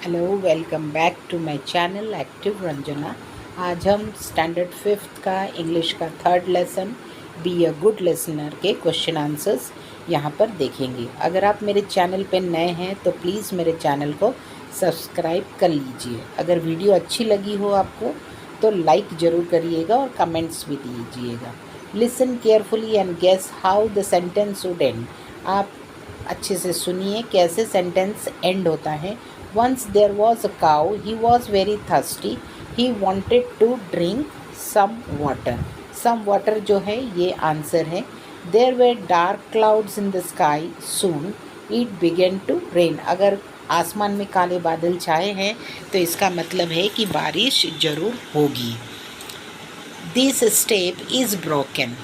Hello, welcome back to my channel active Ranjana. आज हम standard 5th का इंग्लिश का 3rd lesson be a good listener के question answers यहाँ पर देखेंगे। अगर आप मेरे चैनल पे नए हैं तो प्लीज़ मेरे चैनल को सब्सक्राइब कर लीजिए। अगर वीडियो अच्छी लगी हो आपको तो लाइक ज़रूर करिएगा और कमेंट्स भी दीजिएगा। Listen carefully and guess how the sentence would end. आप अच्छे से सुनिए कैसे सेंटेंस एंड होता है। Once there was a cow, he was very thirsty, he wanted to drink some water. Some water जो है ये आंसर है। There were dark clouds in the sky, soon it began to rain. अगर आसमान में काले बादल छाए हैं तो इसका मतलब है कि बारिश ज़रूर होगी। This step is broken.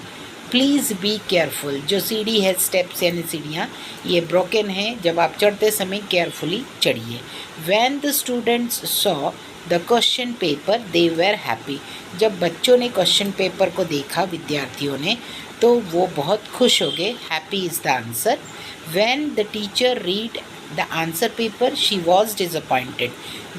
Please be careful. जो सीढ़ी है, स्टेप्स यानी सीढ़ियाँ, ये ब्रोकन है। जब आप चढ़ते समय केयरफुली चढ़िए। When the students saw the question paper they were happy. जब बच्चों ने क्वेश्चन पेपर को देखा, विद्यार्थियों ने, तो वो बहुत खुश हो गए। Happy is the answer. When the teacher read the answer paper she was disappointed.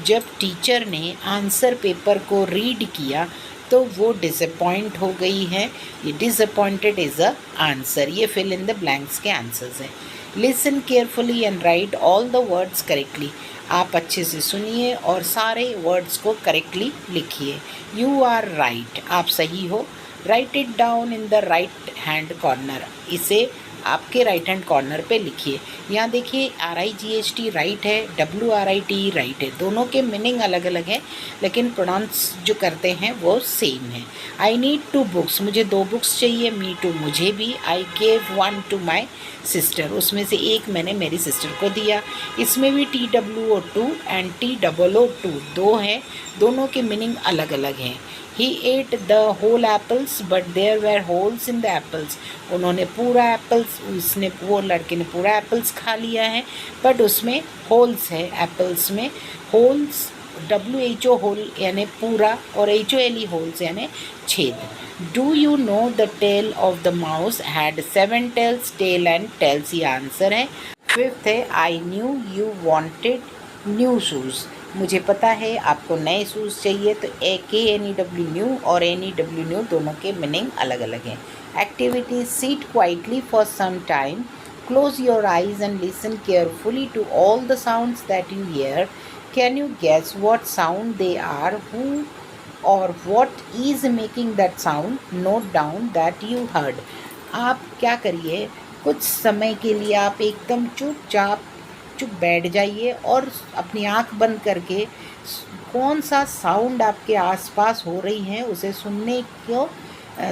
जब टीचर ने आंसर पेपर को रीड किया तो वो डिसअपॉइंट हो गई है। ये डिसअपॉइंटेड इज़ अ आंसर। ये फिल इन द ब्लैंक्स के आंसर्स हैं। Listen carefully and right all the words correctly. आप अच्छे से सुनिए और सारे वर्ड्स को करेक्टली लिखिए। यू आर राइट, आप सही हो। Right it down in the right hand corner. इसे आपके राइट हैंड कॉर्नर पे लिखिए। यहाँ देखिए, RIGHT राइट है, WRIT राइट है। दोनों के मीनिंग अलग अलग है लेकिन प्रोनाउंस जो करते हैं वो सेम है। आई नीड 2 बुक्स, मुझे 2 बुक्स चाहिए। मी टू, मुझे भी। I gave 1 to my sister, उसमें से एक मैंने मेरी सिस्टर को दिया। इसमें भी TWO2 एंड TOO2 दो हैं, दोनों के मीनिंग अलग अलग हैं। He ate the whole apples, but there were holes in the apples. उन्होंने पूरा एप्पल्स, वो लड़के ने पूरा एप्पल्स खा लिया है, बट उसमें होल्स है। एप्पल्स में होल्स, WHO होल यानी पूरा, और HOLE होल्स यानी छेद। Do you know the tail of the mouse had 7 tails. Tail and tails ये आंसर है। 5th है, I knew you wanted new shoes. मुझे पता है आपको नए शूज़ चाहिए। तो KNEW न्यू और NEW न्यू दोनों के मीनिंग अलग अलग हैं। Activity, sit quietly for some time, close your eyes and listen carefully to all the sounds that you hear. Can you guess what sound they are, who और what is making that sound, note down that you heard. आप क्या करिए, कुछ समय के लिए आप एकदम चुप बैठ जाइए और अपनी आंख बंद करके कौन सा साउंड आपके आसपास हो रही है उसे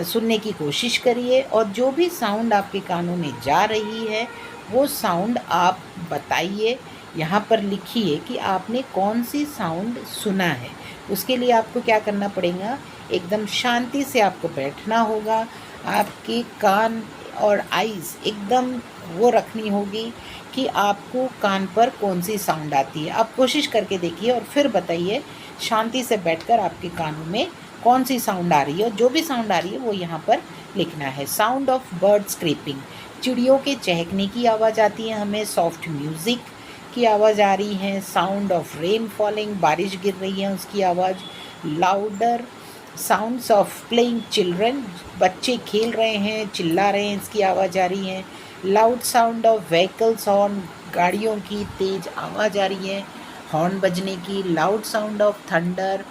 सुनने की कोशिश करिए। और जो भी साउंड आपके कानों में जा रही है वो साउंड आप बताइए। यहाँ पर लिखिए कि आपने कौन सी साउंड सुना है। उसके लिए आपको क्या करना पड़ेगा, एकदम शांति से आपको बैठना होगा। आपके कान और आईज़ एकदम वो रखनी होगी कि आपको कान पर कौन सी साउंड आती है। आप कोशिश करके देखिए और फिर बताइए शांति से बैठकर आपके कानों में कौन सी साउंड आ रही है। और जो भी साउंड आ रही है वो यहाँ पर लिखना है। साउंड ऑफ बर्ड स्क्रीपिंग, चिड़ियों के चहकने की आवाज़ आती है हमें। सॉफ्ट म्यूज़िक की आवाज़ आ रही है। साउंड ऑफ रेन फॉलिंग, बारिश गिर रही है उसकी आवाज़। Louder sounds of playing children, बच्चे खेल रहे हैं, चिल्ला रहे हैं, इसकी आवाज़ आ रही है। Loud sound of vehicles horn, गाड़ियों की तेज़ आवाज़ आ रही है हॉर्न बजने की। लाउड साउंड ऑफ थंडर,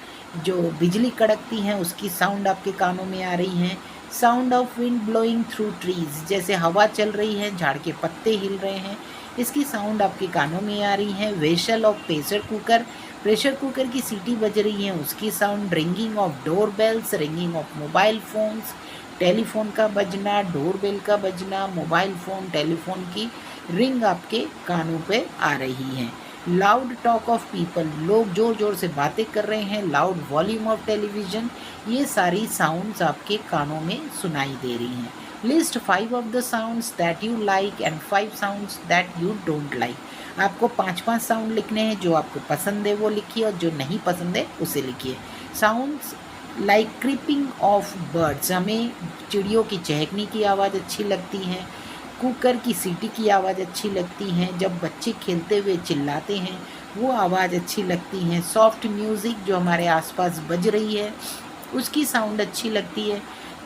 जो बिजली कड़कती है उसकी साउंड आपके कानों में आ रही है। Sound of wind blowing through trees, जैसे हवा चल रही है, झाड़ के पत्ते हिल रहे हैं, इसकी साउंड आपके कानों में आ रही है। Vessel of pressure cooker, pressure cooker की सीटी बज रही है उसकी sound. Ringing of door bells, ringing of mobile phones, telephone का बजना, डोर बेल का बजना, मोबाइल फ़ोन, टेलीफोन की रिंग आपके कानों पे आ रही है। लाउड टॉक ऑफ पीपल, लोग ज़ोर ज़ोर से बातें कर रहे हैं। लाउड वॉल्यूम ऑफ टेलीविज़न, ये सारी साउंड्स आपके कानों में सुनाई दे रही हैं। List 5 of the sounds that you like and 5 sounds that you don't like. आपको 5 साउंड लिखने हैं, जो आपको पसंद है वो लिखिए और जो नहीं पसंद है उसे लिखिए। Sounds like creeping of birds, हमें चिड़ियों की चहकने की आवाज़ अच्छी लगती है। कुकर की सीटी की आवाज़ अच्छी लगती है। जब बच्चे खेलते हुए चिल्लाते हैं वो आवाज़ अच्छी लगती है। सॉफ्ट म्यूज़िक जो हमारे आसपास बज रही है उसकी साउंड अच्छी लगती है।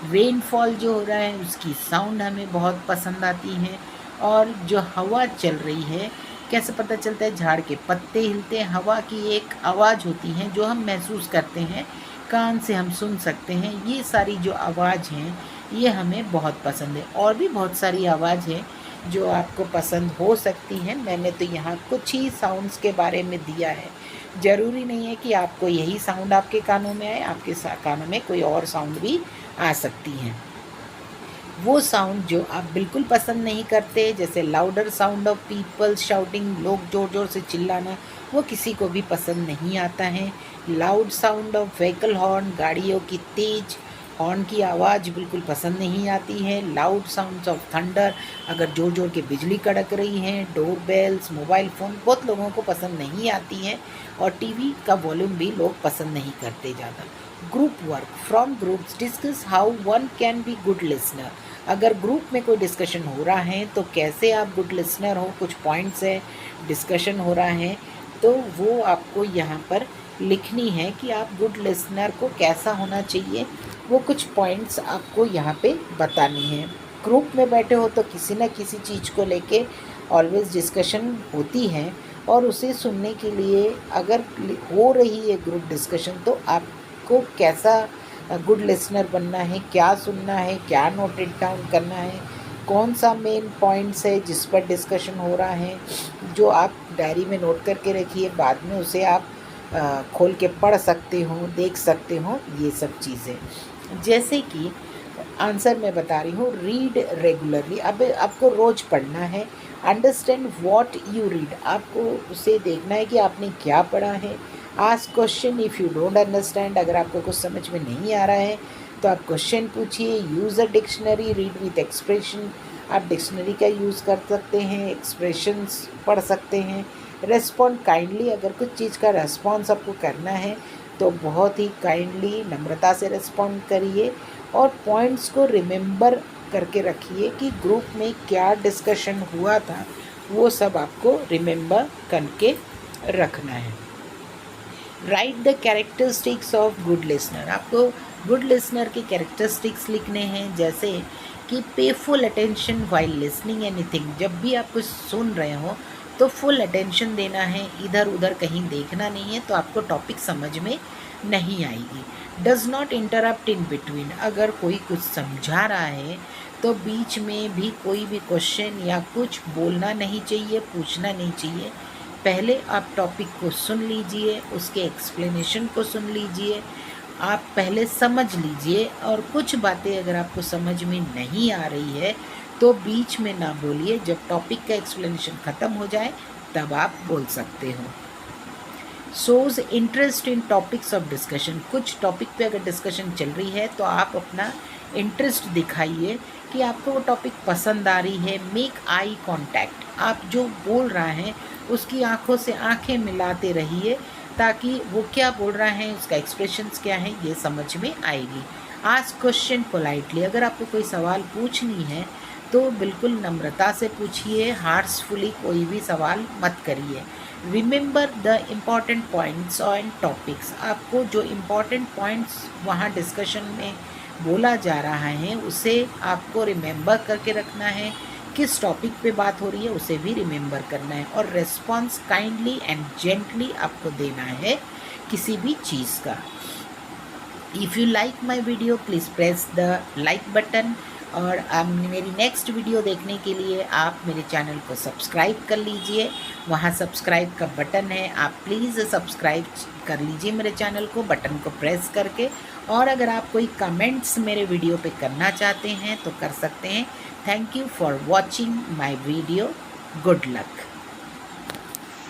रेनफॉल जो हो रहा है उसकी साउंड हमें बहुत पसंद आती है। और जो हवा चल रही है, कैसे पता चलता है? झाड़ के पत्ते हिलते हैं, हवा की एक आवाज़ होती है जो हम महसूस करते हैं, कान से हम सुन सकते हैं। ये सारी जो आवाज़ हैं ये हमें बहुत पसंद है। और भी बहुत सारी आवाज़ है जो आपको पसंद हो सकती हैं। मैंने तो यहाँ कुछ ही साउंड्स के बारे में दिया है। ज़रूरी नहीं है कि आपको यही साउंड आपके कानों में आए, आपके कानों में कोई और साउंड भी आ सकती हैं। वो साउंड जो आप बिल्कुल पसंद नहीं करते, जैसे louder sound of people shouting, लोग ज़ोर ज़ोर से चिल्लाना, वो किसी को भी पसंद नहीं आता है। Loud sound of vehicle horn, गाड़ियों की तेज़ हॉर्न की आवाज़ बिल्कुल पसंद नहीं आती है। लाउड साउंड्स ऑफ थंडर, अगर ज़ोर ज़ोर की बिजली कड़क रही है। डोर बेल्स, मोबाइल फ़ोन बहुत लोगों को पसंद नहीं आती है। और टीवी का वॉल्यूम भी लोग पसंद नहीं करते ज़्यादा। Group work, from groups discuss how one can be good listener. अगर ग्रुप में कोई डिस्कशन हो रहा है तो कैसे आप गुड लिसनर हो, कुछ पॉइंट्स है, डिस्कशन हो रहा है, तो वो आपको यहाँ पर लिखनी है कि आप गुड लिसनर को कैसा होना चाहिए। वो कुछ पॉइंट्स आपको यहाँ पे बतानी है। ग्रुप में बैठे हो तो किसी न किसी चीज़ को लेके ऑलवेज डिस्कशन होती है, और उसे सुनने के लिए अगर हो रही है ग्रुप डिस्कशन तो आपको कैसा गुड लिसनर बनना है, क्या सुनना है, क्या नोटेड डाउन करना है, कौन सा मेन पॉइंट्स है जिस पर डिस्कशन हो रहा है, जो आप डायरी में नोट करके रखिए, बाद में उसे आप खोल के पढ़ सकते हो, देख सकते हो, ये सब चीज़ें। जैसे कि आंसर मैं बता रही हूँ, रीड रेगुलरली, अब आपको रोज़ पढ़ना है। अंडरस्टैंड व्हाट यू रीड, आपको उसे देखना है कि आपने क्या पढ़ा है। Ask question if you don't understand, अगर आपको कुछ समझ में नहीं आ रहा है तो आप क्वेश्चन पूछिए। Use a dictionary, read with expression, आप डिक्शनरी का यूज़ कर सकते हैं, एक्सप्रेशंस पढ़ सकते हैं। रेस्पॉन्ड काइंडली, अगर कुछ चीज़ का रेस्पॉन्स आपको करना है तो बहुत ही काइंडली, नम्रता से रेस्पॉन्ड करिए। और पॉइंट्स को रिमेंबर करके रखिए कि ग्रुप में क्या डिस्कशन हुआ था, वो सब आपको रिमेंबर करके रखना है। Right the characteristics of good listener, आपको गुड लिसनर के कैरेक्टरिस्टिक्स लिखने हैं, जैसे कि पे full attention while listening anything, जब भी आप कुछ सुन रहे हो तो फुल अटेंशन देना है, इधर उधर कहीं देखना नहीं है, तो आपको टॉपिक समझ में नहीं आएगी। Does not interrupt in between, अगर कोई कुछ समझा रहा है तो बीच में भी कोई भी क्वेश्चन या कुछ बोलना नहीं चाहिए, पूछना नहीं चाहिए। पहले आप टॉपिक को सुन लीजिए, उसके एक्सप्लेनेशन को सुन लीजिए, आप पहले समझ लीजिए, और कुछ बातें अगर आपको समझ में नहीं आ रही है तो बीच में ना बोलिए, जब टॉपिक का एक्सप्लेनेशन ख़त्म हो जाए तब आप बोल सकते हो। Shows interest in topics of discussion, कुछ टॉपिक पे अगर डिस्कशन चल रही है तो आप अपना इंटरेस्ट दिखाइए कि आपको वो टॉपिक पसंद आ रही है। मेक आई कॉन्टैक्ट, आप जो बोल रहा है उसकी आंखों से आंखें मिलाते रहिए ताकि वो क्या बोल रहा है, उसका एक्सप्रेशंस क्या है, ये समझ में आएगी। आस्क क्वेश्चन पोलाइटली, अगर आपको कोई सवाल पूछनी है तो बिल्कुल नम्रता से पूछिए, हार्सफुली कोई भी सवाल मत करिए। Remember the important points and topics, आपको जो इम्पॉर्टेंट पॉइंट्स वहाँ डिस्कशन में बोला जा रहा है उसे आपको रिमेंबर करके रखना है, किस टॉपिक पे बात हो रही है उसे भी रिमेंबर करना है। और रेस्पॉन्स काइंडली एंड जेंटली आपको देना है किसी भी चीज़ का। If you like my video please press the like button, और मेरी नेक्स्ट वीडियो देखने के लिए आप मेरे चैनल को सब्सक्राइब कर लीजिए, वहाँ सब्सक्राइब का बटन है, आप प्लीज़ सब्सक्राइब कर लीजिए मेरे चैनल को बटन को प्रेस करके। और अगर आप कोई कमेंट्स मेरे वीडियो पे करना चाहते हैं तो कर सकते हैं। Thank you for watching my video, good luck.